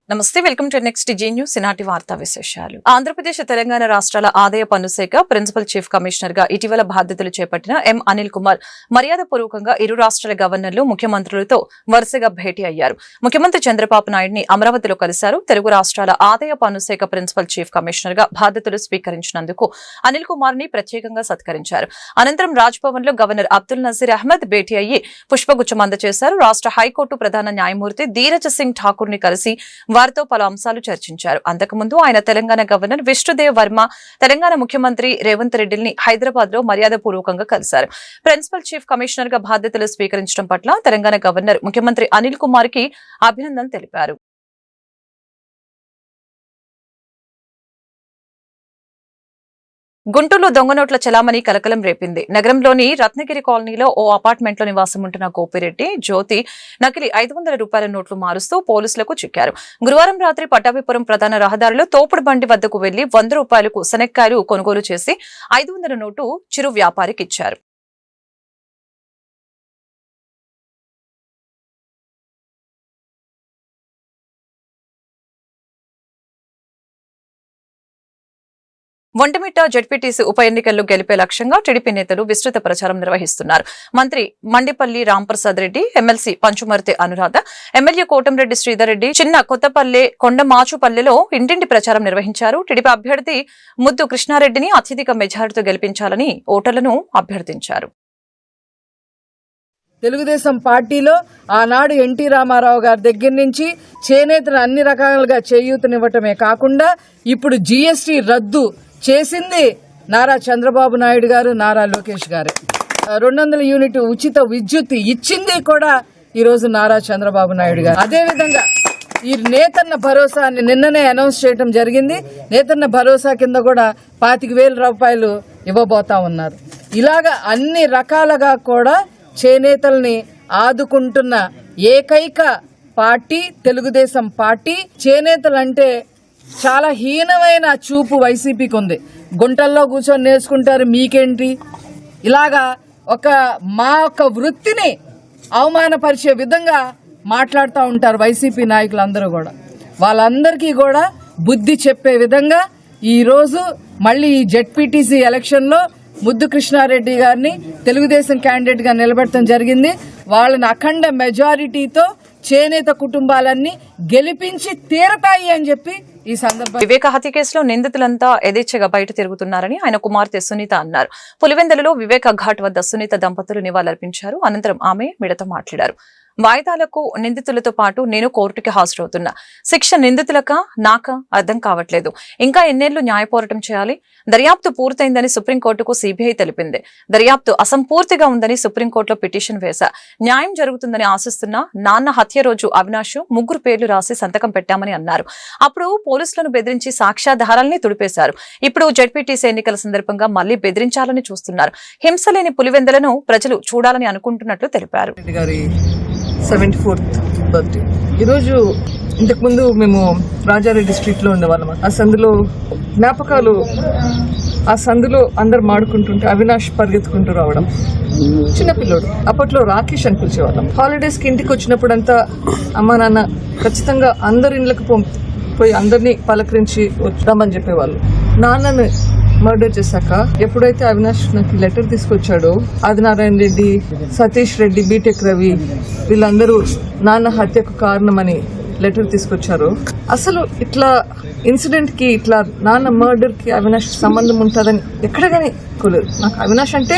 నమస్తే, welcome to next Zee news. ఈనాటి వార్తా విశేషాలు. ఆంధ్రప్రదేశ్ తెలంగాణ రాష్ట్రాల ఆదాయ పన్ను శాఖ ప్రిన్సిపల్ చీఫ్ కమిషనర్ గా ఇటీవల బాధ్యతలు చేపట్టిన ఎం అనిల్ కుమార్ మర్యాదపూర్వకంగా ఇరు రాష్ట్రాల గవర్నర్లు, ముఖ్యమంత్రులతో వరుసగా భేటీ అయ్యారు. ముఖ్యమంత్రి చంద్రబాబు నాయుడిని అమరావతిలో కలిశారు. తెలుగు రాష్ట్రాల ఆదాయ పన్ను శాఖ ప్రిన్సిపల్ చీఫ్ కమిషనర్ గా బాధ్యతలు స్వీకరించినందుకు అనిల్ కుమార్ ని ప్రత్యేకంగా సత్కరించారు. అనంతరం రాజ్భవన్ లో గవర్నర్ అబ్దుల్ నజీర్ అహ్మద్ భేటీ అయ్యి పుష్పగుచ్చం అందజేశారు. రాష్ట్ర హైకోర్టు ప్రధాన న్యాయమూర్తి ధీరజ్ సింగ్ ఠాకూర్ ని కలిసి వారితో పలు అంశాలు చర్చించారు. అంతకుముందు ఆయన తెలంగాణ గవర్నర్ విష్ణుదేవ్ వర్మ, తెలంగాణ ముఖ్యమంత్రి రేవంత్ రెడ్డిని హైదరాబాద్ లో మర్యాదపూర్వకంగా కలిశారు. ప్రిన్సిపల్ చీఫ్ కమిషనర్ గా బాధ్యతలు స్వీకరించడం పట్ల తెలంగాణ గవర్నర్ ముఖ్యమంత్రి అనిల్ కుమార్ కి అభినందనలు తెలిపారు. గుంటూరులో దొంగ నోట్ల చలామణి కలకలం రేపింది. నగరంలోని రత్నగిరి కాలనీలో ఓ అపార్ట్మెంట్ లో నివాసం ఉంటున్న గోపిరెడ్డి, జ్యోతి నకిలీ 500 రూపాయల నోట్లు మారుస్తూ పోలీసులకు చిక్కారు. గురువారం రాత్రి పట్టాభిపురం ప్రధాన రహదారిలో తోపుడు బండి వద్దకు వెళ్లి 100 రూపాయలకు శనక్కాయలు కొనుగోలు చేసి 500 నోటు చిరు వ్యాపారికి ఇచ్చారు. ఒంటిమిట్ట జెడ్పీటీసీ ఉప ఎన్నికల్లో గెలిపే లక్ష్యంగా టీడీపీ నేతలు విస్తృత ప్రచారం నిర్వహిస్తున్నారు. మంత్రి మండిపల్లి రాంప్రసాద్ రెడ్డి, ఎమ్మెల్సీ పంచుమర్తి అనురాధ, ఎమ్మెల్యే కోటంరెడ్డి శ్రీధర్ రెడ్డి చిన్న కొత్తపల్లె, కొండమాచుపల్లెలో ఇంటింటి ప్రచారం నిర్వహించారు. టీడీపీ అభ్యర్థి ముద్దు కృష్ణారెడ్డిని అత్యధిక మెజారిటీతో గెలిపించాలని ఓటర్లను అభ్యర్థించారు. తెలుగుదేశం పార్టీలో ఆనాడు ఎన్టీ రామారావు గారి దగ్గర నుంచి చేనేతను అన్ని రకాలుగా చేయూతనివ్వటమే కాకుండా ఇప్పుడు జీఎస్టీ రద్దు చేసింది నారా చంద్రబాబు నాయుడు గారు, నారా లోకేష్ గారు. 200 యూనిట్ ఉచిత విద్యుత్ ఇచ్చింది కూడా ఈరోజు నారా చంద్రబాబు నాయుడు గారు. అదేవిధంగా ఈ నేతన్న భరోసాని నిన్ననే అనౌన్స్ చేయడం జరిగింది. నేతన్న భరోసా కింద కూడా 25,000 రూపాయలు ఇవ్వబోతా ఉన్నారు. ఇలాగా అన్ని రకాలుగా కూడా చేనేతల్ని ఆదుకుంటున్న ఏకైక పార్టీ తెలుగుదేశం పార్టీ. చేనేతలంటే చాలా హీనమైన చూపు వైసీపీకి ఉంది. గుంటల్లో కూర్చొని నేర్చుకుంటారు, మీకేంటి, ఇలాగా మా వృత్తిని అవమానపరిచే విధంగా మాట్లాడుతూ ఉంటారు వైసీపీ నాయకులందరూ కూడా. వాళ్ళందరికీ కూడా బుద్ధి చెప్పే విధంగా ఈరోజు మళ్ళీ ఈ జెడ్పీటీసీ ఎలక్షన్లో ముద్దు కృష్ణారెడ్డి గారిని తెలుగుదేశం క్యాండిడేట్ గా నిలబెట్టడం జరిగింది. వాళ్ళని అఖండ మెజారిటీతో చేనేత కుటుంబాలన్నీ గెలిపించి తీరతాయి అని చెప్పి ఈ సందర్భంగా. వివేక హత్య కేసులో నిందితులంతా యథేచ్ఛగా బయట తిరుగుతున్నారని ఆయన కుమార్తె సునీత అన్నారు. పులివెందులలో వివేక ఘాట్ వద్ద సునీత దంపతులు నివాళులర్పించారు. అనంతరం ఆమె మీడియాతో మాట్లాడారు. వాయిదాలకు నిందితులతో పాటు నేను కోర్టుకి హాజరవుతున్నా. శిక్ష నిందితులకా నాకా అర్థం కావట్లేదు. ఇంకా ఎన్నేళ్లు న్యాయ పోరాటం చేయాలి? దర్యాప్తు పూర్తయిందని సుప్రీంకోర్టుకు సిబిఐ తెలిపింది. దర్యాప్తు అసంపూర్తిగా ఉందని సుప్రీంకోర్టులో పిటిషన్ వేశా. న్యాయం జరుగుతుందని ఆశిస్తున్నా. నాన్న హత్య రోజు అవినాష్ 3 పేర్లు రాసి సంతకం పెట్టామని అన్నారు. అప్పుడు పోలీసులను బెదిరించి సాక్ష్యాధారాలని తుడిపేశారు. ఇప్పుడు జెడ్పీటీసీ ఎన్నికల సందర్భంగా మళ్లీ బెదిరించాలని చూస్తున్నారు. హింస లేని పులివెందులను ప్రజలు చూడాలని అనుకుంటున్నట్లు తెలిపారు. 74th birthday. ఈరోజు ఇంతకుముందు మేము రాజారెడ్డి స్ట్రీట్లో ఉండేవాళ్ళం. ఆ సందులో జ్ఞాపకాలు, ఆ సందులో అందరు మాడుకుంటుంటే అవినాష్ పరిగెత్తుకుంటూ రావడం. చిన్నపిల్లోడు, అప్పట్లో రాకేష్ అని పిలిచేవాళ్ళం. హాలిడేస్కి ఇంటికి వచ్చినప్పుడంతా అమ్మ నాన్న ఖచ్చితంగా అందరి ఇళ్ళకి పోయి అందరినీ పలకరించి వద్దామని చెప్పేవాళ్ళు. నాన్నను మర్డర్ చేశాక ఎప్పుడైతే అవినాష్ నాకు లెటర్ తీసుకొచ్చాడో ఆదినారాయణ రెడ్డి, సతీష్ రెడ్డి, బీటెక్ రవి వీళ్ళందరూ నాన్న హత్యకు కారణమని లెటర్ తీసుకొచ్చారు. అసలు ఇట్లా ఇన్సిడెంట్ కి, ఇట్లా నాన్న మర్డర్ కి అవినాష్ సంబంధం ఉంటుందని ఎక్కడ కానీ కోలేదు. నాకు అవినాష్ అంటే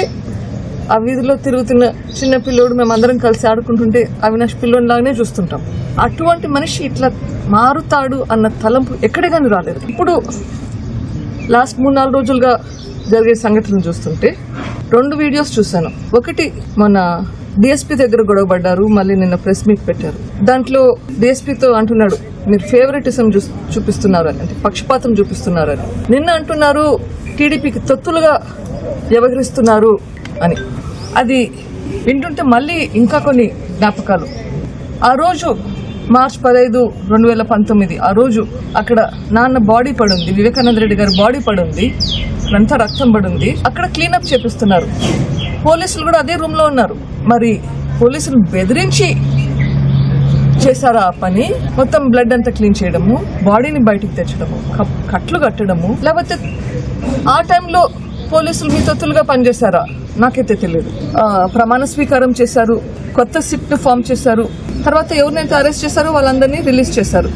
ఆ వీధిలో తిరుగుతున్న చిన్న పిల్లోడు, మేమందరం కలిసి ఆడుకుంటుంటే అవినాష్ పిల్లోనిలాగానే చూస్తుంటాం. అటువంటి మనిషి ఇట్లా మారుతాడు అన్న తలంపు ఎక్కడ కానీ రాలేదు. ఇప్పుడు లాస్ట్ 3-4 రోజులుగా జరిగే సంఘటనలు చూస్తుంటే 2 వీడియోస్ చూశాను. ఒకటి మన డిఎస్పీ దగ్గర గొడవపడ్డారు, మళ్ళీ నిన్న ప్రెస్ మీట్ పెట్టారు. దాంట్లో డిఎస్పీతో అంటున్నాడు మీరు ఫేవరెటిజం చూపిస్తున్నారు అని, అంటే పక్షపాతం చూపిస్తున్నారు అని. నిన్న అంటున్నారు టీడీపీకి తొత్తులుగా వ్యవహరిస్తున్నారు అని. అది వింటుంటే మళ్ళీ ఇంకా కొన్ని జ్ఞాపకాలు. ఆ రోజు మార్చ్ 15, 2019 ఆ రోజు అక్కడ నాన్న బాడీ పడుంది, వివేకానంద రెడ్డి గారి బాడీ పడుంది, అంతా రక్తం పడుంది. అక్కడ క్లీనప్ చేపిస్తున్నారు. పోలీసులు కూడా అదే రూమ్ లో ఉన్నారు. మరి పోలీసులు బెదిరించి చేశారా ఆ పని? మొత్తం బ్లడ్ అంతా క్లీన్ చేయడము, బాడీని బయటికి తెచ్చడము, కట్లు కట్టడము, లేకపోతే ఆ టైంలో పోలీసులు మీ తొత్తులుగా పనిచేశారా? నాకైతే తెలియదు. ప్రమాణ స్వీకారం చేశారు, కొత్త సిట్ ఫామ్ చేశారు, తర్వాత ఎవరినైతే అరెస్ట్ చేశారో వాళ్ళందరినీ రిలీజ్ చేశారు,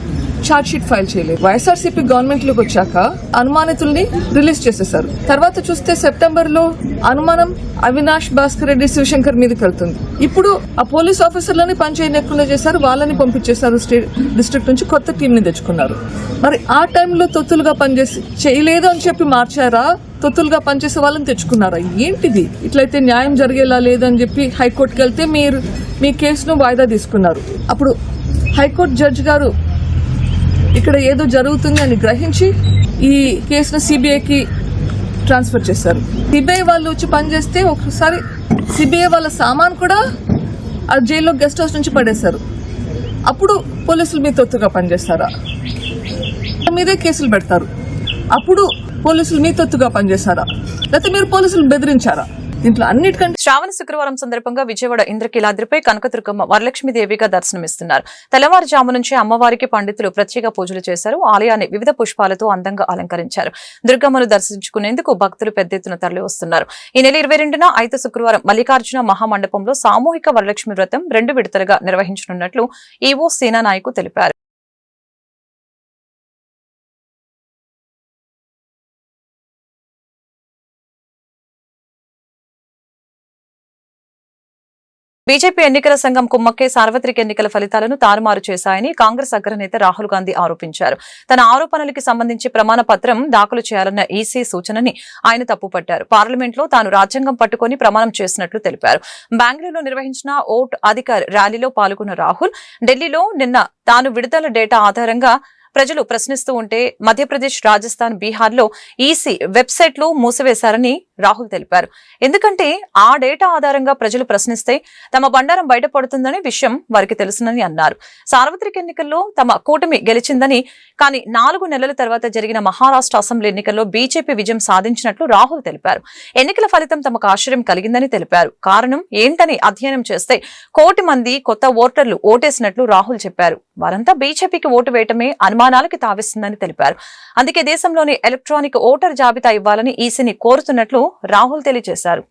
ఛార్జ్ షీట్ ఫైల్ చేయలేదు. వైఎస్ఆర్సీపీ గవర్నమెంట్ లోకి వచ్చాక అనుమానితుల్ని రిలీజ్ చేసేశారు. తర్వాత చూస్తే సెప్టెంబర్ లో అనుమానం అవినాష్ భాస్కర్ రెడ్డి శివశంకర్ మీదకి వెళ్తుంది. ఇప్పుడు ఆ పోలీస్ ఆఫీసర్లని పని చేయకుండా చేశారు, వాళ్ళని పంపించేశారు స్టేట్ డిస్ట్రిక్ట్ నుంచి, కొత్త టీం ని తెచ్చుకున్నారు. మరి ఆ టైంలో తొత్తులుగా పనిచేసి చేయలేదు అని చెప్పి మార్చారా? తొత్తులుగా పనిచేసే వాళ్ళని తెచ్చుకున్నారా? ఏంటిది? ఇట్లయితే న్యాయం జరిగేలా లేదని చెప్పి హైకోర్టుకి వెళ్తే మీరు మీ కేసును వాయిదా తీసుకున్నారు. అప్పుడు హైకోర్టు జడ్జి గారు ఇక్కడ ఏదో జరుగుతుంది అని గ్రహించి ఈ కేసును సిబిఐకి ట్రాన్స్ఫర్ చేశారు. సిబిఐ వాళ్ళు వచ్చి పనిచేస్తే ఒకసారి సిబిఐ వాళ్ళ సామాన్ కూడా ఆ జైల్లో గెస్ట్ హౌస్ నుంచి పడేశారు. అప్పుడు పోలీసులు మీ తొత్తుగా పనిచేస్తారా? మీదే కేసులు పెడతారు. అప్పుడు పోలీసులు మీ తొత్తుగా పనిచేస్తారా? లేకపోతే మీరు పోలీసులు బెదిరించారా? దీంట్లో అన్నిటికంటే శ్రావణ శుక్రవారం సందర్భంగా విజయవాడ ఇంద్రకీలాద్రిపై కనకదుర్గమ్మ వరలక్ష్మీదేవిగా దర్శనమిస్తున్నారు. తెల్లవారుజాము నుంచి అమ్మవారికి పండితులు ప్రత్యేక పూజలు చేశారు. ఆలయాన్ని వివిధ పుష్పాలతో అందంగా అలంకరించారు. దుర్గమ్మను దర్శించుకునేందుకు భక్తులు పెద్ద ఎత్తున తరలి వస్తున్నారు. ఈ నెల 22న 5 శుక్రవారం మల్లికార్జున మహామండపంలో సామూహిక వరలక్ష్మి వ్రతం 2 విడతలుగా నిర్వహించనున్నట్లు ఈవో సేనా నాయకు తెలిపారు. బీజేపీ ఎన్నికల సంఘం కుమ్మక్కే సార్వత్రిక ఎన్నికల ఫలితాలను తారుమారు చేశాయని కాంగ్రెస్ అగ్రనేత రాహుల్ గాంధీ ఆరోపించారు. తన ఆరోపణలకి సంబంధించి ప్రమాణ పత్రం దాఖలు చేయాలన్న ఈసీ సూచనని ఆయన తప్పుపట్టారు. పార్లమెంట్లో తాను రాజ్యాంగం పట్టుకుని ప్రమాణం చేసినట్లు తెలిపారు. బెంగళూరులో నిర్వహించిన ఓట్ అధికార్ ర్యాలీలో పాల్గొన్న రాహుల్ ఢిల్లీలో నిన్న తాను విడుదల డేటా ఆధారంగా ప్రజలు ప్రశ్నిస్తూ ఉంటే మధ్యప్రదేశ్, రాజస్థాన్, బీహార్లో ఈసీ వెబ్సైట్లు మూసివేశారని రాహుల్ తెలిపారు. ఎందుకంటే ఆ డేటా ఆధారంగా ప్రజలు ప్రశ్నిస్తే తమ బండారం బయటపడుతుందనే విషయం వారికి తెలుసునని అన్నారు. సార్వత్రిక ఎన్నికల్లో తమ కూటమి గెలిచిందని, కానీ 4 నెలల తర్వాత జరిగిన మహారాష్ట్ర అసెంబ్లీ ఎన్నికల్లో బీజేపీ విజయం సాధించినట్లు రాహుల్ తెలిపారు. ఎన్నికల ఫలితం తమకు ఆశ్చర్యం కలిగిందని తెలిపారు. కారణం ఏంటని అధ్యయనం చేస్తే 1 కోటి మంది కొత్త ఓటర్లు ఓటేసినట్లు రాహుల్ చెప్పారు. వారంతా బీజేపీకి ఓటు వేయటమే అనుమానాలకి తావిస్తుందని తెలిపారు. అందుకే దేశంలోని ఎలక్ట్రానిక్ ఓటర్ జాబితా ఇవ్వాలని ఈసీని కోరుతున్నట్లు రాహుల్ తెలియజేశారు.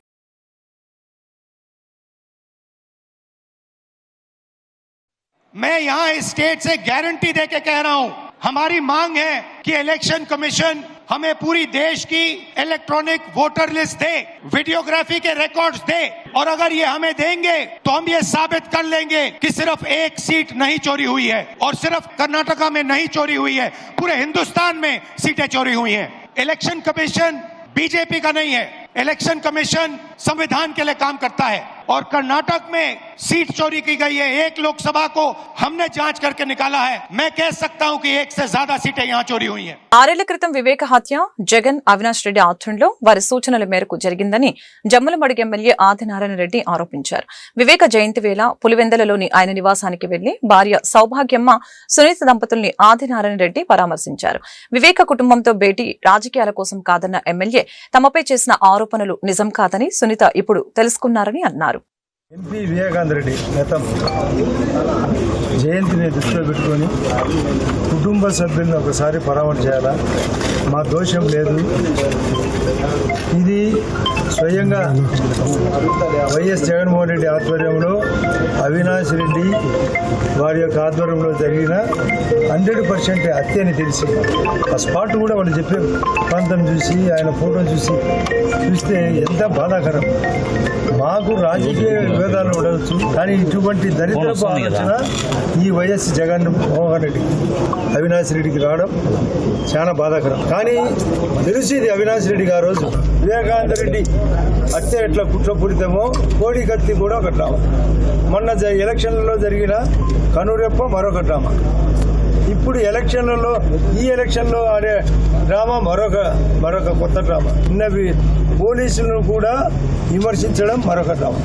मैं यहाँ स्टेट से गारंटी देके कह रहा हूँ, हमारी मांग है कि इलेक्शन कमीशन हमें पूरी देश की इलेक्ट्रॉनिक वोटर लिस्ट दे, वीडियोग्राफी के रिकॉर्ड्स दे, और अगर ये हमें देंगे तो हम ये साबित कर लेंगे कि सिर्फ 1 सीट नहीं चोरी हुई है, और सिर्फ कर्नाटका में नहीं चोरी हुई है, पूरे हिंदुस्तान में सीटें चोरी हुई हैं। इलेक्शन कमीशन बीजेपी का नहीं है, इलेक्शन कमीशन संविधान के लिए काम करता है, और कर्नाटक में सीट चोरी की गई है। 1 लोकसभा को हमने जांच करके निकाला है। मैं कह सकता हूं कि 1 से ज्यादा सीटें यहां चोरी हुई हैं। 6 ఏళ్ల క్రితం వివేక హత్య జగన్, అవినాష్ రెడ్డి ఆధ్వర్యంలో వారి సూచనల మేరకు జరిగిందని జమ్మలమడుగు ఎమ్మెల్యే ఆదినారాయణ రెడ్డి ఆరోపించారు. వివేక జయంతి వేళ పులివెందలలోని ఆయన నివాసానికి వెళ్లి భార్య సౌభాగ్యమ్మ, సునీత దంపతుల్ని ఆదినారాయణ రెడ్డి పరామర్శించారు. వివేక కుటుంబంతో భేటీ రాజకీయాల కోసం కాదన్న ఎమ్మెల్యే తమపై చేసిన ఆరోపణలు నిజం కాదని సునీత ఇప్పుడు తెలుసుకున్నారని అన్నారు. ఎంపీ వివేకానంద రెడ్డి గతం జయంతిని దృష్టిలో పెట్టుకొని కుటుంబ సభ్యులను ఒకసారి పరామర్శ చేయాలా, మా దోషం లేదు, ఇది స్వయంగా వైఎస్ జగన్మోహన్ రెడ్డి ఆధ్వర్యంలో అవినాష్ రెడ్డి వారి యొక్క ఆధ్వర్యంలో జరిగిన 100% హత్య అని తెలిసి ఆ స్పాట్ కూడా వాళ్ళు చెప్పే ప్రాంతం చూసి ఆయన ఫోటో చూస్తే ఎంత బాధాకరం. మాకు రాజకీయ విభేదాలు ఉండవచ్చు, కానీ ఇటువంటి దరిద్రపు ఆలోచన ఈ వైఎస్ జగన్మోహన్ రెడ్డి అవినాష్ రెడ్డికి రావడం చాలా బాధాకరం. కానీ తెలిసింది అవినాష్ రెడ్డికి ఆ రోజు వివేకానంద రెడ్డి హత్య ఎట్లా కుట్రపూరితమో కోడి కత్తి కూడా ఒక డ్రామా. మొన్న ఎలక్షన్లలో జరిగిన కనురెప్ప మరొక డ్రామా. ఇప్పుడు ఈ ఎలక్షన్లో ఆడే డ్రామా మరొక కొత్త డ్రామా. నిన్న పోలీసులను కూడా విమర్శించడం మరొక డ్రామా.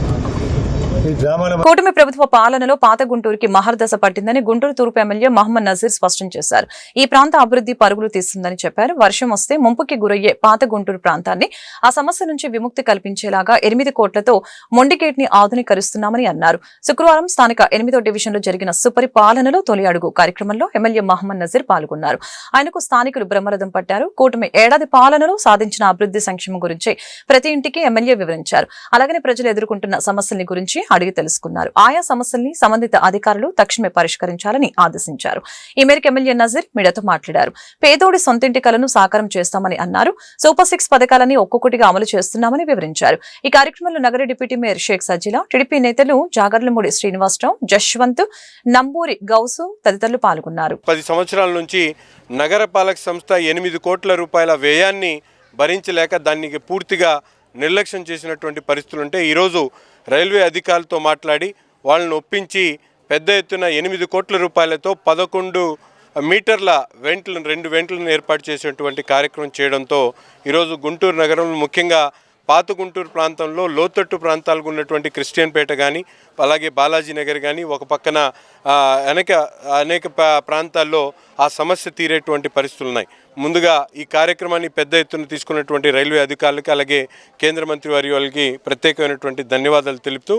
ఈ గ్రామాల కూటమి ప్రభుత్వ పాలనలో పాత గుంటూరుకి మహర్దశ పట్టిందని గుంటూరు తూర్పు ఎమ్మెల్యే మహమ్మద్ నజీర్ స్పష్టం చేశారు. ఈ ప్రాంత అభివృద్ధి పరుగులు తీస్తుందని చెప్పారు. వర్షం వస్తే ముంపుకి గురయ్యే పాత గుంటూరు ప్రాంతాన్ని ఆ సమస్య నుంచి విముక్తి కల్పించేలాగా 8 కోట్లతో మొండిగేట్ ని ఆధునీకరిస్తున్నామని అన్నారు. శుక్రవారం స్థానిక 8వ డివిజన్లో జరిగిన సుపరిపాలనలో తొలి అడుగు కార్యక్రమంలో ఎమ్మెల్యే మహమ్మద్ నజీర్ పాల్గొన్నారు. ఆయనకు స్థానికులు బ్రహ్మరథం పట్టారు. కూటమి ఏడాది పాలనలో సాధించిన అభివృద్ధి సంక్షేమం గురించి ప్రతి ఇంటికి ఎమ్మెల్యే వివరించారు. అలాగనే ప్రజలు ఎదుర్కొంటున్న సమస్యల గురించి అడిగి తెలుసుకున్నారు. ఆయా సమస్యల్ని సంబంధిత అధికారులు తక్షణమే పరిష్కరించాలని ఆదేశించారు. ఈ మేరకు ఎమ్మెల్యే నజీర్ మీడియాతో మాట్లాడారు. పేదోడి సొంతింటి కలను సాకారం చేస్తామని అన్నారు. సూపర్ 6 పథకాలని ఒక్కొక్కటిగా అమలు చేస్తున్నామని వివరించారు. ఈ కార్యక్రమంలో నగర డిప్యూటీ మేయర్ షేక్ సజ్జిలా, టీడీపీ నేతలు జాగర్లమూడి శ్రీనివాసరావు, జశ్వంత్, నంబూరి గౌసు తదితరులు పాల్గొన్నారు. 10 సంవత్సరాల నుంచి నగరపాలక సంస్థ 8 కోట్ల రూపాయల వ్యయాన్ని భరించలేక దానికి పూర్తిగా నిర్లక్ష్యం చేసినటువంటి పరిస్థితులు ఉంటే ఈరోజు రైల్వే అధికారులతో మాట్లాడి వాళ్ళని ఒప్పించి పెద్ద ఎత్తున 8 కోట్ల రూపాయలతో 11 మీటర్ల వెంట్లను 2 వెంట్లను ఏర్పాటు చేసినటువంటి కార్యక్రమం చేయడంతో ఈరోజు గుంటూరు నగరంలో ముఖ్యంగా పాత గుంటూరు ప్రాంతంలో లోతట్టు ప్రాంతాలకు ఉన్నటువంటి క్రిస్టియన్పేట కానీ అలాగే బాలాజీ నగర్ కానీ ఒక పక్కన అనేక ప్రాంతాల్లో ఆ సమస్య తీరేటువంటి పరిస్థితులు ఉన్నాయి. ముందుగా ఈ కార్యక్రమాన్ని పెద్ద ఎత్తున తీసుకున్నటువంటి రైల్వే అధికారులకి అలాగే కేంద్ర మంత్రి వారి వాళ్ళకి ప్రత్యేకమైనటువంటి ధన్యవాదాలు తెలుపుతూ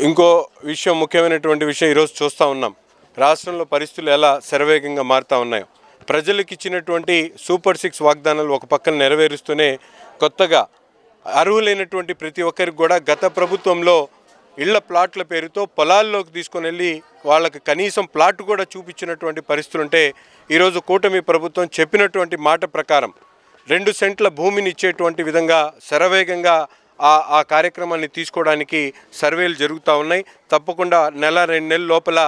ఇంకో విషయం ముఖ్యమైనటువంటి విషయం ఈరోజు చూస్తూ ఉన్నాం. రాష్ట్రంలో పరిస్థితులు ఎలా శరవేగంగా మారుతూ ఉన్నాయో ప్రజలకు ఇచ్చినటువంటి సూపర్ 6 వాగ్దానాలు ఒక పక్కన నెరవేరుస్తూనే కొత్తగా అర్హులైనటువంటి ప్రతి ఒక్కరికి కూడా గత ప్రభుత్వంలో ఇళ్ల ప్లాట్ల పేరుతో పొలాల్లోకి తీసుకొని వెళ్ళి వాళ్ళకి కనీసం ప్లాట్ కూడా చూపించినటువంటి పరిస్థితులు ఉంటే ఈరోజు కూటమి ప్రభుత్వం చెప్పినటువంటి మాట ప్రకారం 2 సెంట్ల భూమిని ఇచ్చేటువంటి విధంగా శరవేగంగా ఆ కార్యక్రమాన్ని తీసుకోవడానికి సర్వేలు జరుగుతూ ఉన్నాయి. తప్పకుండా 1-2 నెలల లోపల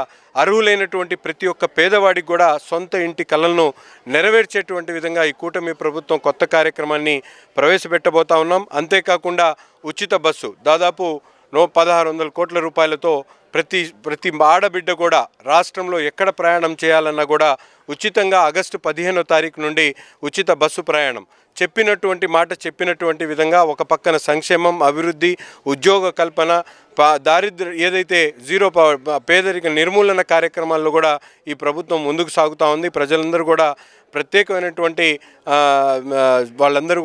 అర్హులైనటువంటి ప్రతి ఒక్క పేదవాడికి కూడా సొంత ఇంటి కలలను నెరవేర్చేటువంటి విధంగా ఈ కూటమి ప్రభుత్వం కొత్త కార్యక్రమాన్ని ప్రవేశపెట్టబోతా ఉన్నాం. అంతేకాకుండా ఉచిత బస్సు దాదాపు 1600 కోట్ల రూపాయలతో ప్రతి ఆడబిడ్డ కూడా రాష్ట్రంలో ఎక్కడ ప్రయాణం చేయాలన్నా కూడా ఉచితంగా ఆగస్టు 15వ తారీఖు నుండి ఉచిత బస్సు ప్రయాణం చెప్పినటువంటి విధంగా ఒక పక్కన సంక్షేమం, అభివృద్ధి, ఉద్యోగ కల్పన, దారిద్ర్యం ఏదైతే పేదరిక నిర్మూలన కార్యక్రమాల్లో కూడా ఈ ప్రభుత్వం ముందుకు సాగుతూ ఉంది. ప్రజలందరూ కూడా ప్రత్యేకమైనటువంటి వాళ్ళందరూ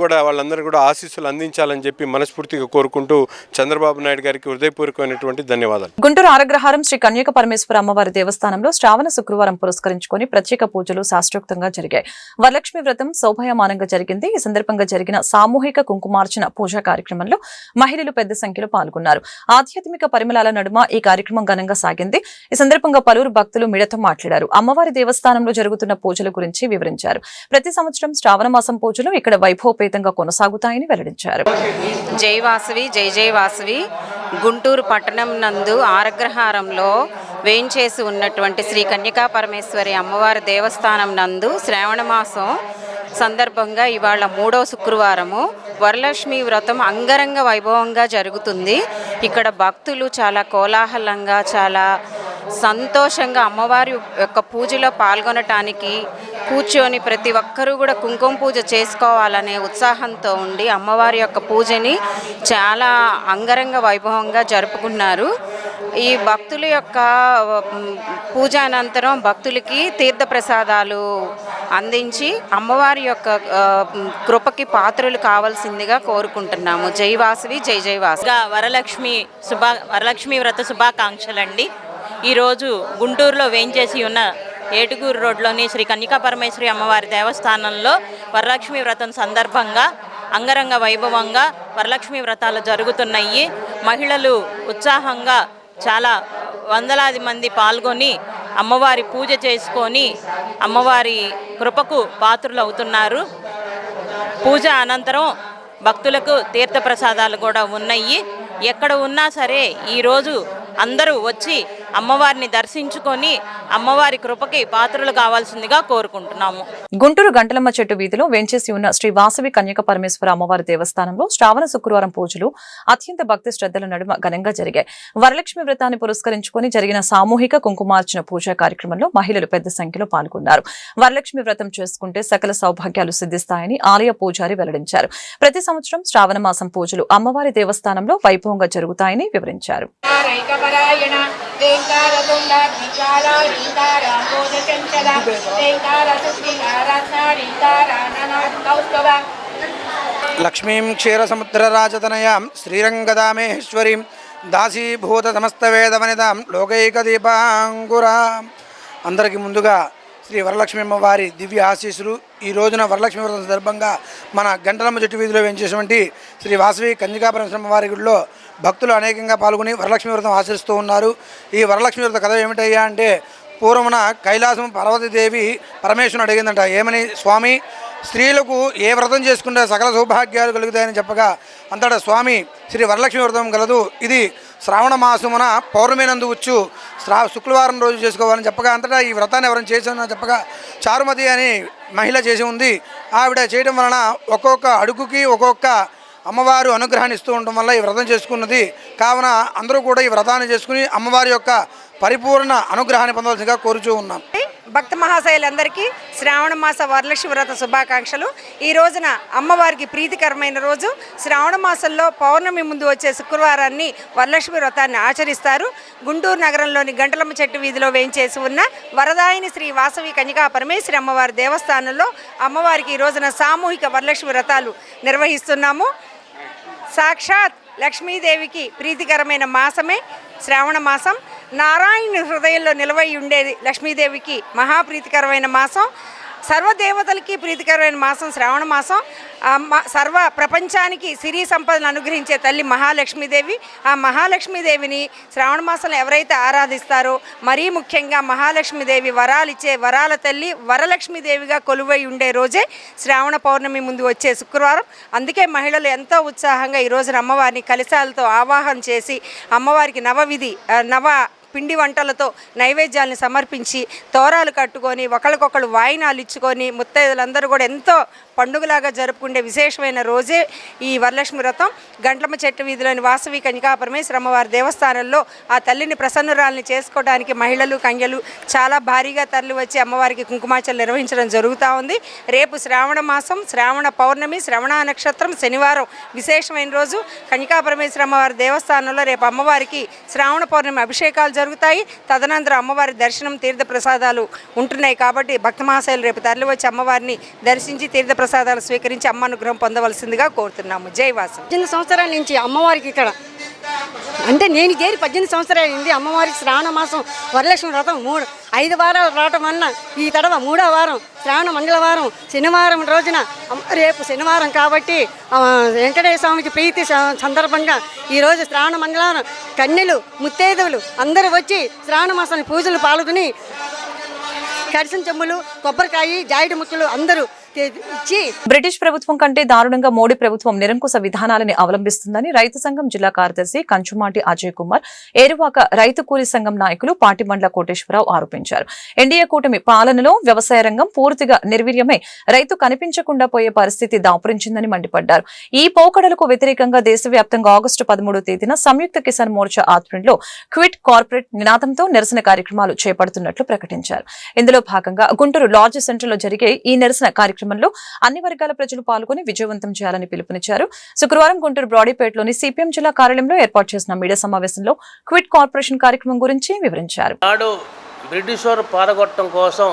కూడా ఆశీస్సులు అందించాలని చెప్పి మనస్ఫూర్తిగా కోరుకుంటూ చంద్రబాబు నాయుడు గారికి హృదయపూర్వకమైనటువంటి ధన్యవాదాలు. గుంటూరు ఆరగ్రహారం శ్రీ కన్యక పరమేశ్వర అమ్మవారి దేవస్థానంలో శ్రావణ శుక్రవారం పురస్కరించుకొని ప్రత్యేక పూజలు శాస్త్రోక్తంగా జరిగాయి. వరలక్ష్మి వ్రతం శోభాయమానంగా జరిగింది. ఈ సందర్భంగా జరిగిన సామూహిక కుంకుమార్చన పూజా కార్యక్రమంలో మహిళలు పెద్ద సంఖ్యలో పాల్గొన్నారు. ఆధ్యాత్మిక పరిమళాల నడుమ ఈ కార్యక్రమం ఘనంగా సాగింది. ఈ సందర్భంగా పలువురు భక్తులు మీడియాతో మాట్లాడారు. అమ్మవారి దేవస్థానంలో జరుగుతున్న పూజల గురించి వివరించారు. ప్రతి సంవత్సరం శ్రావణ మాసం పూజలు ఇక్కడ వైభవపేతంగా కొనసాగుతాయని వెల్లడించారు. జై వాసవి జై జై వాసవి. గుంటూరు పట్టణం నందు ఆరగ్రహారంలో వేయించేసి ఉన్నటువంటి శ్రీ కన్యకా పరమేశ్వరి అమ్మవారి దేవస్థానం నందు శ్రావణ మాసం సందర్భంగా ఇవాళ 3వ శుక్రవారము వరలక్ష్మి వ్రతం అంగరంగ వైభవంగా జరుగుతుంది. ఇక్కడ భక్తులు చాలా కోలాహలంగా చాలా సంతోషంగా అమ్మవారి యొక్క పూజలో పాల్గొనటానికి కూర్చొని ప్రతి ఒక్కరూ కూడా కుంకుమ పూజ చేసుకోవాలనే ఉత్సాహంతో ఉండి అమ్మవారి యొక్క పూజని చాలా అంగరంగ వైభవంగా జరుపుకున్నారు. ఈ భక్తుల యొక్క పూజ అనంతరం భక్తులకి తీర్థ ప్రసాదాలు అందించి అమ్మవారి యొక్క కృపకి పాత్రలు కావాల్సిందిగా కోరుకుంటున్నాము. జై వాసవి జై జై వాసవి. వరలక్ష్మి వ్రత శుభాకాంక్షలండి. ఈరోజు గుంటూరులో వేయించేసి ఉన్న ఏటుగూరు రోడ్లోని శ్రీ కన్యకా పరమేశ్వరి అమ్మవారి దేవస్థానంలో వరలక్ష్మి వ్రతం సందర్భంగా అంగరంగ వైభవంగా వరలక్ష్మి వ్రతాలు జరుగుతున్నాయి. మహిళలు ఉత్సాహంగా చాలా వందలాది మంది పాల్గొని అమ్మవారి పూజ చేసుకొని అమ్మవారి కృపకు పాత్రులు అవుతున్నారు. పూజ అనంతరం భక్తులకు తీర్థప్రసాదాలు కూడా ఉన్నాయి. ఎక్కడ ఉన్నా సరే ఈరోజు అందరూ వచ్చి అమ్మవారిని దర్శించుకొని అమ్మవారి కృపకి పాత్రలు కావాల్సిందిగా కోరుకుంటున్నాము. గుంటూరు గంటలమ్మ చెట్టు వీధిలో వేంచేసి ఉన్న శ్రీ వాసవి కన్యక పరమేశ్వర అమ్మవారి దేవస్థానంలో శ్రావణ శుక్రవారం పూజలు అత్యంత భక్తి శ్రద్ధల నడుమ ఘనంగా జరిగాయి. వరలక్ష్మి వ్రతాన్ని పురస్కరించుకొని జరిగిన సామూహిక కుంకుమార్చన పూజా కార్యక్రమంలో మహిళలు పెద్ద సంఖ్యలో పాల్గొన్నారు. వరలక్ష్మి వ్రతం చేసుకుంటే సకల సౌభాగ్యాలు సిద్ధిస్తాయని ఆలయ పూజారి వెల్లడించారు. ప్రతి సంవత్సరం శ్రావణ మాసం పూజలు అమ్మవారి దేవస్థానంలో వైభవంగా జరుగుతాయని వివరించారు. లక్ష్మీం క్షీరసముద్రరాజతనయాం శ్రీరంగదామేశ్వరీం దాసీభూత సమస్తవేదవనితాం లోకైకదీపాంకురాం. అందరికీ ముందుగా శ్రీ వరలక్ష్మి అమ్మవారి దివ్య ఆశీస్సులు. ఈ రోజున వరలక్ష్మి వ్రతం సందర్భంగా మన గంటలమ్మ చెట్టు వీధిలో వేయించేటువంటి శ్రీ వాసవి కన్యకా పరమేశ్వర అమ్మవారి గుడిలో భక్తులు అనేకంగా పాల్గొని వరలక్ష్మి వ్రతం ఆచరిస్తూ ఉన్నారు. ఈ వరలక్ష్మి వ్రత కథ ఏమిటయ్యా అంటే, పూర్వమున కైలాసం పార్వతీదేవి పరమేశ్వరుని అడిగిందంట, ఏమని, స్వామి స్త్రీలకు ఏ వ్రతం చేసుకుంటే సకల సౌభాగ్యాలు కలుగుతాయని చెప్పగా అంతటా స్వామి శ్రీ వరలక్ష్మి వ్రతం కలదు, ఇది శ్రావణ మాసమున పౌర్ణమి నందు వచ్చు శుక్రవారం రోజు చేసుకోవాలని చెప్పగా అంతటా ఈ వ్రతాన్ని ఎవరైనా చేశానని చెప్పగా చారుమతి అని మహిళ చేసి ఉంది. ఆవిడ చేయడం వలన ఒక్కొక్క అడుగుకి ఒక్కొక్క అమ్మవారు అనుగ్రహాన్ని ఇస్తూ ఉండటం వల్ల ఈ వ్రతం చేసుకున్నది. కావున అందరూ కూడా ఈ వ్రతాన్ని చేసుకుని అమ్మవారి యొక్క పరిపూర్ణ అనుగ్రహాన్ని పొందవలసిందిగా కోరుచూ ఉన్నాం. భక్త మహాశయులందరికీ శ్రావణ మాస వరలక్ష్మి వ్రత శుభాకాంక్షలు. ఈ రోజున అమ్మవారికి ప్రీతికరమైన రోజు. శ్రావణ మాసంలో పౌర్ణమి ముందు వచ్చే శుక్రవారాన్ని వరలక్ష్మి వ్రతాన్ని ఆచరిస్తారు. గుంటూరు నగరంలోని గంటలమ్మ చెట్టు వీధిలో వేయించేసి ఉన్న వరదాయిని శ్రీ వాసవి కన్యకా పరమేశ్వరి అమ్మవారి దేవస్థానంలో అమ్మవారికి ఈ రోజున సామూహిక వరలక్ష్మి వ్రతాలు నిర్వహిస్తున్నాము. సాక్షాత్ లక్ష్మీదేవికి ప్రీతికరమైన మాసమే శ్రావణ మాసం. నారాయణ హృదయంలో నిలవై ఉండేది లక్ష్మీదేవికి మహాప్రీతికరమైన మాసం. సర్వదేవతలకి ప్రీతికరమైన మాసం శ్రావణ మాసం. సర్వ ప్రపంచానికి సిరి సంపదను అనుగ్రహించే తల్లి మహాలక్ష్మీదేవి. ఆ మహాలక్ష్మీదేవిని శ్రావణ మాసంలో ఎవరైతే ఆరాధిస్తారో, మరీ ముఖ్యంగా మహాలక్ష్మీదేవి వరాలు ఇచ్చే వరాల తల్లి వరలక్ష్మీదేవిగా కొలువై ఉండే రోజే శ్రావణ పౌర్ణమి ముందు వచ్చే శుక్రవారం. అందుకే మహిళలు ఎంతో ఉత్సాహంగా ఈ రోజున అమ్మవారిని కలశాలతో ఆవాహన చేసి అమ్మవారికి నవ పిండి వంటలతో నైవేద్యాలను సమర్పించి తోరాలు కట్టుకొని ఒకరికొకరు వాయినాలు ఇచ్చుకొని ముత్తైదులందరూ కూడా ఎంతో పండుగలాగా జరుపుకునే విశేషమైన రోజే ఈ వరలక్ష్మి వ్రతం. గంటలమ్మ చెట్టు వీధిలోని వాసవి కన్యకా పరమేశ్వర అమ్మవారి దేవస్థానంలో ఆ తల్లిని ప్రసన్నురాలని చేసుకోవడానికి మహిళలు కన్యలు చాలా భారీగా తరలి వచ్చి అమ్మవారికి కుంకుమార్చనలు నిర్వహించడం జరుగుతూ ఉంది. రేపు శ్రావణ మాసం, శ్రావణ పౌర్ణమి, శ్రవణ నక్షత్రం, శనివారం విశేషమైన రోజు. కన్యకా పరమేశ్వర అమ్మవారి దేవస్థానంలో రేపు అమ్మవారికి శ్రావణ పౌర్ణమి అభిషేకాలు జరుగుతాయి. తదనంతరం అమ్మవారి దర్శనం, తీర్థ ప్రసాదాలు ఉంటున్నాయి. కాబట్టి భక్త మహాశయులు రేపు తరలి వచ్చి అమ్మవారిని దర్శించి తీర్థ ప్రసాదాలు స్వీకరించి అమ్మ అనుగ్రహం పొందవలసిందిగా కోరుతున్నాము. జై వాసం. 18 సంవత్సరాల నుంచి అమ్మవారికి ఇక్కడ అంటే నేను చేరి 18 సంవత్సరాలు అయింది. అమ్మవారికి శ్రావణ మాసం వరలక్ష్మి వ్రతం 5 వారాలు రావటం వలన ఈ తడవ 3వ వారం శ్రావణ మంగళవారం శనివారం రోజున రేపు శనివారం కాబట్టి వెంకటేశ్వర స్వామికి ప్రీతి సందర్భంగా ఈరోజు శ్రావణ మంగళవారం కన్యలు ముత్తైదువులు అందరూ వచ్చి శ్రావణ మాసాన్ని పూజలు పాల్గొని కడిసిన చెమ్ములు, కొబ్బరికాయ, జాయిడి ముక్కలు అందరూ ఇచ్చి. బ్రిటిష్ ప్రభుత్వం కంటే దారుణంగా మోడీ ప్రభుత్వం నిరంకుశ విధానాలని అవలంబిస్తుందని రైతు సంఘం జిల్లా కార్యదర్శి కంచుమాటి అజయ్ కుమార్, ఏరువాక రైతు కూలీ సంఘం నాయకులు పాటిమండ్ల కోటేశ్వరరావు ఆరోపించారు. ఎన్డీఏ కూటమి పాలనలో వ్యవసాయ రంగం పూర్తిగా నిర్వీర్యమై రైతు కనిపించకుండా పోయే పరిస్థితి దాపురించిందని మండిపడ్డారు. ఈ పోకడలకు వ్యతిరేకంగా దేశవ్యాప్తంగా ఆగస్టు 13వ తేదీన సంయుక్త కిసాన్ మోర్చా ఆధ్వర్యంలో క్విట్ కార్పొరేట్ నినాదంతో నిరసన కార్యక్రమాలు చేపడుతున్నట్లు ప్రకటించారు. ఇందులో భాగంగా గుంటూరు లాడ్జ్ సెంటర్ లో జరిగే ఈ నిరసన కార్యక్రమంలో అన్ని వర్గాల ప్రజలు పాల్గొని విజయవంతం చేయాలని పిలుపునిచ్చారు. శుక్రవారం గుంటూరు బ్రాడీపేటలోని సిపిఎం జిల్లా కార్యాలయంలో ఏర్పాటు చేసిన మీడియా సమావేశంలో క్విట్ కార్పొరేషన్ కార్యక్రమం గురించి వివరించారు. నాడు బ్రిటిష్ వారు పారగొట్టడం కోసం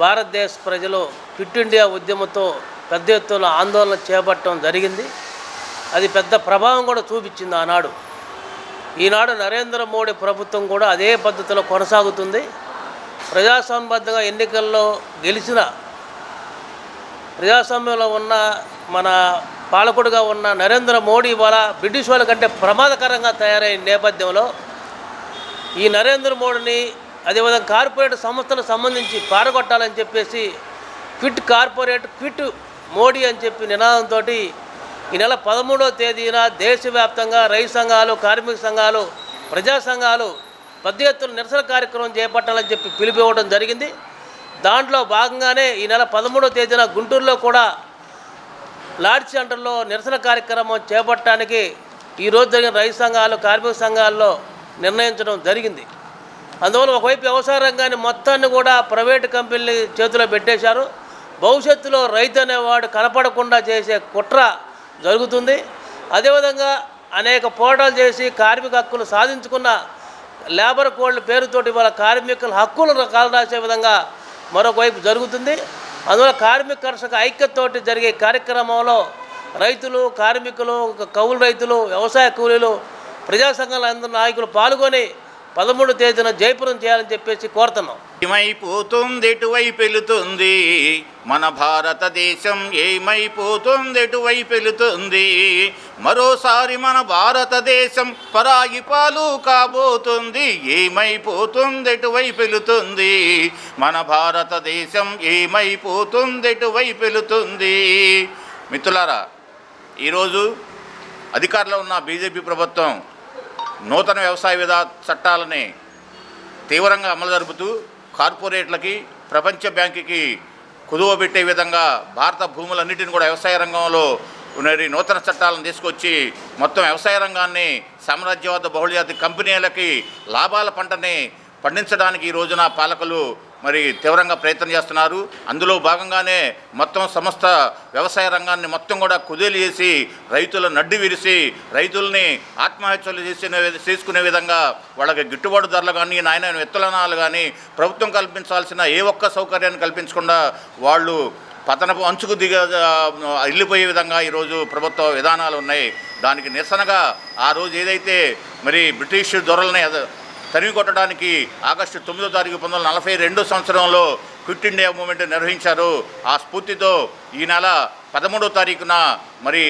భారతదేశ ప్రజలు క్విట్ ఇండియా ఉద్యమంతో పెద్ద ఎత్తున ఆందోళన చేపట్టడం జరిగింది. అది పెద్ద ప్రభావం కూడా చూపించింది ఆనాడు. ఈనాడు నరేంద్ర మోడీ ప్రభుత్వం కూడా అదే పద్ధతిలో కొనసాగుతుంది. ప్రజాస్వామ్యబద్ధంగా ఎన్నికల్లో గెలిచిన ప్రజాస్వామ్యంలో ఉన్న మన పాలకుడుగా ఉన్న నరేంద్ర మోడీ ఇవాళ బ్రిటిష్ వాళ్ళ కంటే ప్రమాదకరంగా తయారైన నేపథ్యంలో ఈ నరేంద్ర మోడీని అదేవిధంగా కార్పొరేట్ సంస్థలకు సంబంధించి పారగొట్టాలని చెప్పేసి క్విట్ కార్పొరేట్ క్విట్ మోడీ అని చెప్పి నినాదంతో ఈ నెల 13వ తేదీన దేశవ్యాప్తంగా రైతు సంఘాలు, కార్మిక సంఘాలు ప్రజా సంఘాలు పెద్ద ఎత్తున నిరసన కార్యక్రమం చేపట్టాలని చెప్పి పిలుపునివ్వడం జరిగింది. దాంట్లో భాగంగానే ఈ నెల 13వ తేదీన గుంటూరులో కూడా లాడ్జ్ సెంటర్లో నిరసన కార్యక్రమం చేపట్టడానికి ఈరోజు జరిగిన రైతు సంఘాలు కార్మిక సంఘాల్లో నిర్ణయించడం జరిగింది. అందువల్ల ఒకవైపు వ్యవసాయ రంగాన్ని మొత్తాన్ని కూడా ప్రైవేటు కంపెనీల చేతిలో పెట్టేశారు. భవిష్యత్తులో రైతు అనేవాడు కనపడకుండా చేసే కుట్ర జరుగుతుంది. అదేవిధంగా అనేక పోరాటాలు చేసి కార్మిక హక్కులు సాధించుకున్న లేబర్ కోడ్ల పేరుతోటి వాళ్ళ కార్మికుల హక్కులను కాలరాసే విధంగా మరొక వైపు జరుగుతుంది. అందువల్ల కార్మిక కర్షక ఐక్యతతోటి జరిగే కార్యక్రమంలో రైతులు, కార్మికులు, కౌలు రైతులు, వ్యవసాయ కూలీలు, ప్రజా సంఘాల అందరూ నాయకులు పాల్గొని 13వ తేదీన జయపురం చేయాలని చెప్పేసి కోరుతున్నాం. ఏమైపోతుంది, ఎటువైపు వెళుతుంది మన భారతదేశం? ఏమైపోతుంది, ఎటువైపు వెళుతుంది? మరోసారి మన భారతదేశం పరాయి పాలు కాబోతుంది. ఏమైపోతుంది, ఎటువైపు వెళుతుంది మన భారతదేశం? ఏమైపోతుంది, ఎటువైపు వెళుతుంది? మిత్రులారా, ఈరోజు అధికారంలో ఉన్న బీజేపీ ప్రభుత్వం నూతన వ్యవసాయ చట్టాలని తీవ్రంగా అమలు జరుపుతూ కార్పొరేట్లకి, ప్రపంచ బ్యాంకుకి కుదువబెట్టే విధంగా భారత భూములన్నిటిని కూడా వ్యవసాయ రంగంలో నూతన చట్టాలను తీసుకొచ్చి మొత్తం వ్యవసాయ రంగాన్ని సామ్రాజ్యవాద బహుళజాతి కంపెనీలకి లాభాల పంటని పండించడానికి ఈ రోజున పాలకులు మరి తీవ్రంగా ప్రయత్నం చేస్తున్నారు. అందులో భాగంగానే మొత్తం సమస్త వ్యవసాయ రంగాన్ని మొత్తం కూడా కుదేలు చేసి రైతుల నడ్డి విరిసి రైతుల్ని ఆత్మహత్యలు చేసుకునే విధంగా వాళ్ళకి గిట్టుబాటు ధరలు కానీ, నాణ్యమైన విత్తనాలు కానీ ప్రభుత్వం కల్పించాల్సిన ఏ ఒక్క సౌకర్యాన్ని కల్పించకుండా వాళ్ళు పతనపు అంచుకు వెళ్ళిపోయే విధంగా ఈరోజు ప్రభుత్వ విధానాలు ఉన్నాయి. దానికి నిరసనగా ఆ రోజు ఏదైతే మరి బ్రిటిష్ దొరలని తరిమి కొట్టడానికి ఆగస్టు 9వ తారీఖు 1942 సంవత్సరంలో క్విట్ ఇండియా మూవ్మెంట్ నిర్వహించారు. ఆ స్ఫూర్తితో ఈ నెల 13వ తారీఖున మరి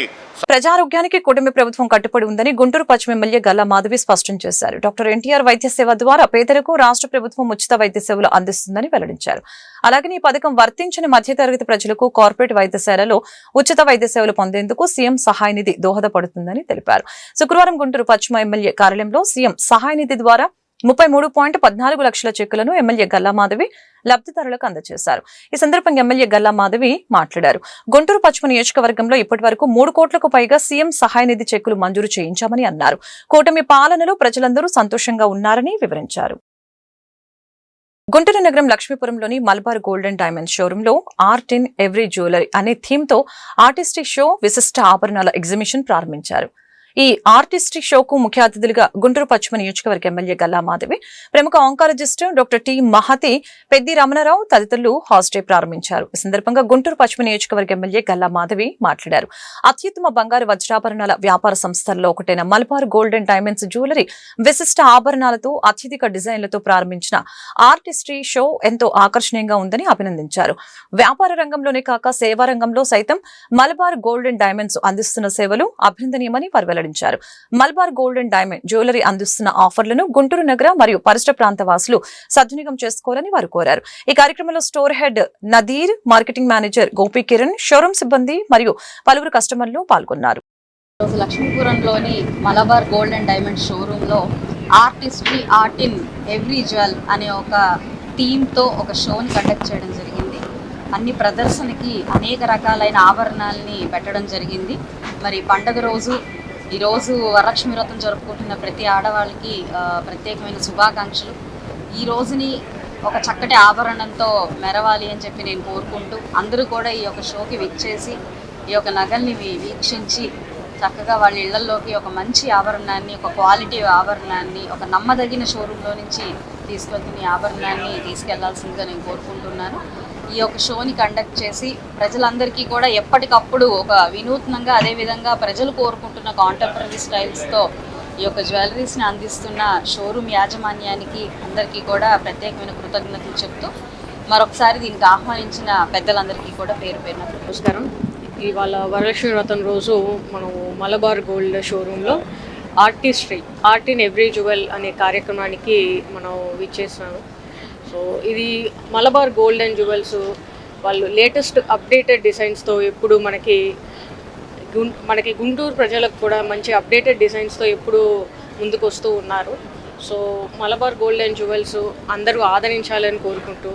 ప్రజారోగ్యానికి కూటమి ప్రభుత్వం కట్టుబడి ఉందని గుంటూరు పశ్చిమ ఎమ్మెల్యే గల్లా మాధవి స్పష్టం చేశారు. డాక్టర్ ఎన్టీఆర్ వైద్య సేవ ద్వారా పేదలకు రాష్ట్ర ప్రభుత్వం ఉచిత వైద్య సేవలు అందిస్తుందని వెల్లడించారు. అలాగే ఈ పథకం వర్తించిన మధ్యతరగతి ప్రజలకు కార్పొరేట్ వైద్యశాలలో ఉచిత వైద్య సేవలు పొందేందుకు సీఎం సహాయ నిధి దోహదపడుతుందని తెలిపారు. శుక్రవారం గుంటూరు పశ్చిమ ఎమ్మెల్యే కార్యాలయంలో సీఎం సహాయ నిధి ద్వారా 33.14 లక్షల చెక్కులను ఎమ్మెల్యే గల్లా మాధవి లబ్ధిదారులకు అందజేశారు. ఈ సందర్భంగా ఎమ్మెల్యే గల్లా మాధవి మాట్లాడారు. గుంటూరు పశ్చిమ నియోజకవర్గంలో ఇప్పటి వరకు 3 కోట్లకు పైగా సీఎం సహాయ నిధి చెక్కులు మంజూరు చేయించామని అన్నారు. కూటమి పాలనలో ప్రజలందరూ సంతోషంగా ఉన్నారని వివరించారు. గుంటూరు నగరం లక్ష్మీపురంలోని మలబార్ గోల్డెన్ డైమండ్ షోరూంలో ఆర్ట్ ఇన్ ఎవ్రీ జ్యువెలరీ అనే థీమ్ తో ఆర్టిస్టిక్ షో, విశిష్ట ఆభరణాల ఎగ్జిబిషన్ ప్రారంభించారు. ఈ ఆర్టిస్టిక్ షోకు ముఖ్య అతిథులుగా గుంటూరు పశ్చిమ నియోజకవర్గ ఎమ్మెల్యే గల్లా మాధవి, ప్రముఖ oncologist doctor T Mahathi, Peddi Ramanarao తదితరులు హాస్టే ప్రారంభించారు. ఈ సందర్భంగా గుంటూరు పశ్చిమ నియోజకవర్గ ఎమ్మెల్యే గల్లా మాధవి మాట్లాడారు. అత్యుత్తమ బంగారు వజ్రాభరణాల వ్యాపార సంస్థల్లో ఒకటైన మలబార్ గోల్డెన్ డైమండ్స్ జ్యువెలరీ విశిష్ట ఆభరణాలతో అత్యధిక డిజైన్లతో ప్రారంభించిన ఆర్టిస్టిక్ షో ఎంతో ఆకర్షణీయంగా ఉందని అభినందించారు. వ్యాపార రంగంలోనే కాక సేవా రంగంలో సైతం మలబార్ గోల్డెన్ డైమండ్స్ అందిస్తున్న సేవలు అభినందనీయమని వెల్లడించారు. మలబార్ గోల్డెన్ డైమండ్ జ్యువెలరీ అందిస్తున్న ఆఫర్లను గుంటూరు నగర మరియు పరిసర ప్రాంత వాసులు సద్వినియోగం చేసుకోవాలని వారు కోరారు. ఈ కార్యక్రమంలో store head Nadeer, marketing manager Gopi Kiran, showroom సిబ్బంది మరియు పలువురు కస్టమర్లు పాల్గొన్నారు. లక్ష్మీపురంలోని మలబార్ గోల్డెన్ డైమండ్ షోరూంలో artistry art in every jewel అనే ఒక థీమ్తో ఒక షోని కండక్ట్ చేయడం జరిగింది. అన్ని ప్రదర్శనకి అనేక రకాలైన ఆభరణాలని పెట్టడం జరిగింది. మరి పండగ రోజు ఈరోజు వరలక్ష్మి వ్రతం జరుపుకుంటున్న ప్రతి ఆడవాళ్ళకి ప్రత్యేకమైన శుభాకాంక్షలు. ఈ రోజుని ఒక చక్కటి ఆభరణంతో మెరవాలి అని చెప్పి నేను కోరుకుంటూ అందరూ కూడా ఈ యొక్క షోకి విచ్చేసి ఈ యొక్క నగల్ని వీక్షించి చక్కగా వాళ్ళ ఇళ్లలోకి ఒక మంచి ఆభరణాన్ని, ఒక క్వాలిటీ ఆభరణాన్ని, ఒక నమ్మదగిన షోరూంలో నుంచి తీసుకెళ్తున్న ఈ ఆభరణాన్ని తీసుకెళ్లాల్సిందిగా నేను కోరుకుంటున్నాను. ఈ యొక్క షోని కండక్ట్ చేసి ప్రజలందరికీ కూడా ఎప్పటికప్పుడు ఒక వినూత్నంగా, అదేవిధంగా ప్రజలు కోరుకుంటున్న కాంటెంపరీ స్టైల్స్తో ఈ యొక్క జ్యువెలరీస్ని అందిస్తున్న షోరూమ్ యాజమాన్యానికి అందరికీ కూడా ప్రత్యేకమైన కృతజ్ఞతలు చెప్తూ మరొకసారి దీనికి ఆహ్వానించిన పెద్దలందరికీ కూడా పేరు పేరున నమస్కారం. ఇవాళ వరలక్ష్మి వ్రతం రోజు మనం మలబార్ గోల్డ్ షోరూంలో artistry art in every jewel అనే కార్యక్రమానికి మనం విచ్చేస్తున్నాము. సో ఇది మలబార్ గోల్డెన్ జ్యువెల్స్ వాళ్ళు లేటెస్ట్ అప్డేటెడ్ డిజైన్స్తో ఎప్పుడు మనకి గుంటూరు ప్రజలకు కూడా మంచి అప్డేటెడ్ డిజైన్స్తో ఎప్పుడు ముందుకొస్తూ ఉన్నారు. So Malabar gold and jewels అందరూ ఆదరించాలని కోరుకుంటూ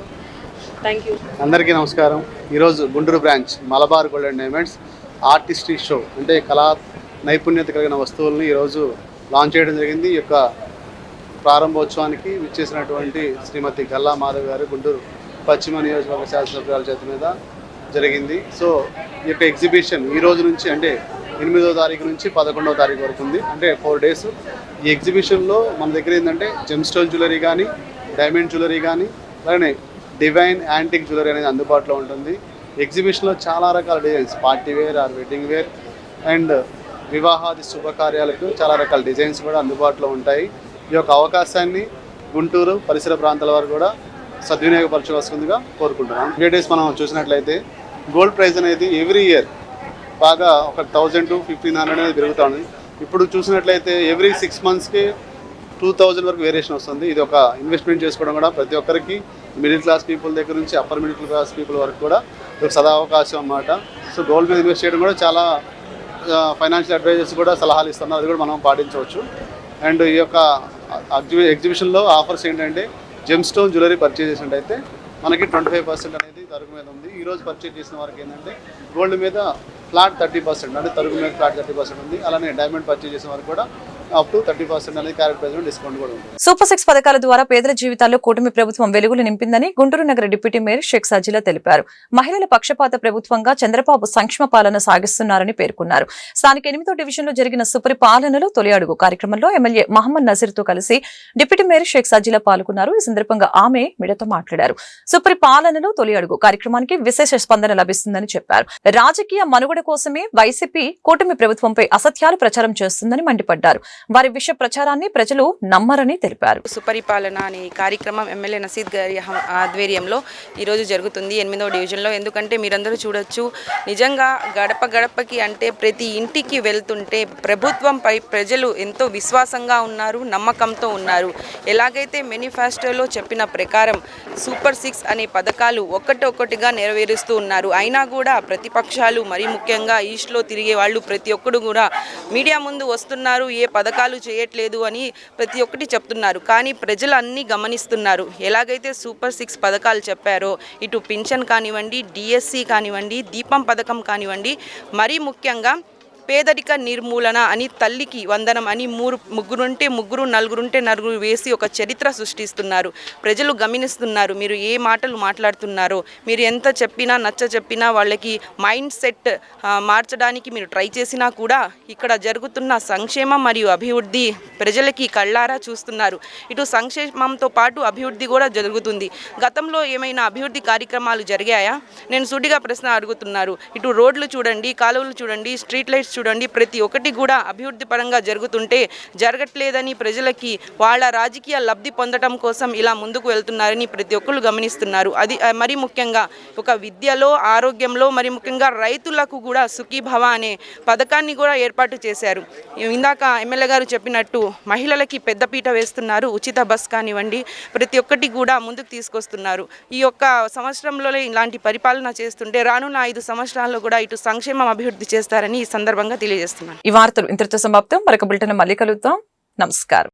థ్యాంక్ యూ. అందరికీ నమస్కారం. ఈరోజు Guntur branch Malabar gold and diamonds artistry show అంటే కళా నైపుణ్యత కలిగిన వస్తువుల్ని ఈరోజు లాంచ్ చేయడం జరిగింది. ఈ యొక్క ప్రారంభోత్సవానికి విచ్చేసినటువంటి శ్రీమతి గల్లా మాధవ్ గారు గుంటూరు పశ్చిమ నియోజకవర్గ శాసనసభ్యుల చేతి మీద జరిగింది. సో ఈ యొక్క ఎగ్జిబిషన్ ఈ రోజు నుంచి అంటే 8వ తారీఖు నుంచి 11వ తారీఖు వరకు ఉంది, అంటే 4 days. ఈ ఎగ్జిబిషన్లో మన దగ్గర ఏంటంటే జెమ్ స్టోన్ జ్యువెలరీ కానీ, డైమండ్ జ్యువెలరీ కానీ, అలానే డివైన్ యాంటిక్ జ్యువెలరీ అనేది అందుబాటులో ఉంటుంది. ఎగ్జిబిషన్లో చాలా రకాల designs, party wear or wedding wear and వివాహాది శుభకార్యాలకు చాలా రకాల డిజైన్స్ కూడా అందుబాటులో ఉంటాయి. ఈ యొక్క అవకాశాన్ని గుంటూరు పరిసర ప్రాంతాల వారు కూడా సద్వినియోగపరచవలసిందిగా కోరుకుంటున్నాం. డేస్ మనం చూసినట్లయితే గోల్డ్ ప్రైస్ అనేది ఎవ్రీ ఇయర్ బాగా ఒక 1000 to 1500 అనేది పెరుగుతుంది. ఇప్పుడు చూసినట్లయితే ఎవ్రీ 6 monthsకి 2000 వరకు వేరియేషన్ వస్తుంది. ఇది ఒక ఇన్వెస్ట్మెంట్ చేసుకోవడం కూడా ప్రతి ఒక్కరికి మిడిల్ క్లాస్ పీపుల్ దగ్గర నుంచి అప్పర్ మిడిల్ క్లాస్ పీపుల్ వరకు కూడా ఒక సదా అవకాశం అన్నమాట. సో గోల్డ్ మీద ఇన్వెస్ట్ చేయడం కూడా చాలా ఫైనాన్షియల్ అడ్వైజర్స్ కూడా సలహాలు ఇస్తున్నారు, అది కూడా మనం పాటించవచ్చు. అండ్ ఈ యొక్క ఎగ్జిబిషన్లో ఆఫర్స్ ఏంటంటే జెమ్ స్టోన్ జ్యువెలరీ పర్చేజ్ చేసినట్టయితే మనకి 25% అనేది తరుగు మీద ఉంది. ఈరోజు పర్చేజ్ చేసిన వారికి ఏంటంటే గోల్డ్ మీద ఫ్లాట్ 30%, అంటే తరుగు మీద ఫ్లాట్ 30% ఉంది. అలానే డైమండ్ పర్చేజ్ చేసిన వారికి కూడా అప్ టు 30% అనేది క్యారెట్ ప్రైస్ డిస్కౌంట్ కూడా ఉంది. సూపర్ 6 పథకాల ద్వారా పేదల జీవితాల్లో కూటమి ప్రభుత్వం వెలుగులు నింపిందని గుంటూరు నగర డిప్యూటీ మేయర్ షేక్ సజిలా తెలిపారు. మహిళల పక్షపాత ప్రభుత్వంగా చంద్రబాబు సంక్షేమ పాలన సాగిస్తున్నారని పేర్కొన్నారు. స్థానిక 8వ డివిజన్లో జరిగిన సుపరిపాలనలో తొలి అడుగు కార్యక్రమంలో ఎమ్మెల్యే మహమ్మద్ నజీర్తో కలిసి డిప్యూటీ మేయర్ షేక్ సజిలా పాల్గొన్నారు. ఈ సందర్భంగా ఆమె మీడియాతో మాట్లాడారు. సుపరిపాలనలో తొలి అడుగు కార్యక్రమానికి విశేష స్పందన లభిస్తుందని చెప్పారు. రాజకీయ మనుగడ కోసమే వైసీపీ కూటమి ప్రభుత్వంపై అసత్యాలు ప్రచారం చేస్తుందని మండిపడ్డారు. వారి విషయ ప్రచారాన్ని ప్రజలు నమ్మరని తెలిపారు. సుపరిపాలన అనే కార్యక్రమం ఎమ్మెల్యే నసీద్ గారి ఆధ్వర్యంలో ఈరోజు జరుగుతుంది 8వ డివిజన్లో. ఎందుకంటే మీరందరూ చూడొచ్చు, నిజంగా గడప గడపకి అంటే ప్రతి ఇంటికి వెళ్తుంటే ప్రభుత్వంపై ప్రజలు ఎంతో విశ్వాసంగా ఉన్నారు, నమ్మకంతో ఉన్నారు. ఎలాగైతే మేనిఫెస్టోలో చెప్పిన ప్రకారం సూపర్ 6 అనే పథకాలు ఒక్కొక్కటిగా నెరవేరుస్తూ ఉన్నారు. అయినా కూడా ప్రతిపక్షాలు, మరీ ముఖ్యంగా ఈస్ట్లో తిరిగే వాళ్ళు ప్రతి ఒక్కరు కూడా మీడియా ముందు వస్తున్నారు, ఏ పథకాలు చేయట్లేదు అని ప్రతి ఒక్కటి చెప్తున్నారు. కానీ ప్రజలు అన్నీ గమనిస్తున్నారు. ఎలాగైతే సూపర్ 6 పథకాలు చెప్పారో ఇటు పింఛన్ కానివ్వండి, డిఎస్సి కానివ్వండి, దీపం పథకం కానివ్వండి, మరీ ముఖ్యంగా పేదరిక నిర్మూలన అని, తల్లికి వందనం అని, ముగ్గురుంటే ముగ్గురు, నలుగురుంటే నలుగురు వేసి ఒక చరిత్ర సృష్టిస్తున్నారు. ప్రజలు గమనిస్తున్నారు మీరు ఏ మాటలు మాట్లాడుతున్నారో. మీరు ఎంత చెప్పినా నచ్చ చెప్పినా వాళ్ళకి మైండ్ సెట్ మార్చడానికి మీరు ట్రై చేసినా కూడా ఇక్కడ జరుగుతున్న సంక్షేమం మరియు అభివృద్ధి ప్రజలకి కళ్ళారా చూస్తున్నారు. ఇటు సంక్షేమంతో పాటు అభివృద్ధి కూడా జరుగుతుంది. గతంలో ఏమైనా అభివృద్ధి కార్యక్రమాలు జరిగాయా? నేను సూటిగా ప్రశ్న అడుగుతున్నారు. ఇటు రోడ్లు చూడండి, కాలువలు చూడండి, స్ట్రీట్ లైట్స్ చూడండి, ప్రతి ఒక్కటి కూడా అభివృద్ధి పరంగా జరుగుతుంటే జరగట్లేదని ప్రజలకి వాళ్ళ రాజకీయ లబ్ధి పొందడం కోసం ఇలా ముందుకు వెళ్తున్నారని ప్రతి ఒక్కరు గమనిస్తున్నారు. అది మరీ ముఖ్యంగా ఒక విద్యలో, ఆరోగ్యంలో, మరి ముఖ్యంగా రైతులకు కూడా సుఖీభవ అనే పథకాన్ని కూడా ఏర్పాటు చేశారు. ఇందాక ఎమ్మెల్యే గారు చెప్పినట్టు మహిళలకి పెద్దపీట వేస్తున్నారు. ఉచిత బస్ కానివ్వండి, ప్రతి ఒక్కటి కూడా ముందుకు తీసుకొస్తున్నారు. ఈ యొక్క సంవత్సరంలోనే ఇలాంటి పరిపాలన చేస్తుంటే రానున్న 5 సంవత్సరాల్లో కూడా ఇటు సంక్షేమం అభివృద్ధి చేస్తారని ఈ సందర్భంగా తెలియజేస్తున్నాను. ఈ వార్తలు ఇంతటితో సమాప్తం. మరొక బులెటిన్ మళ్ళీ కలుద్దాం. నమస్కారం.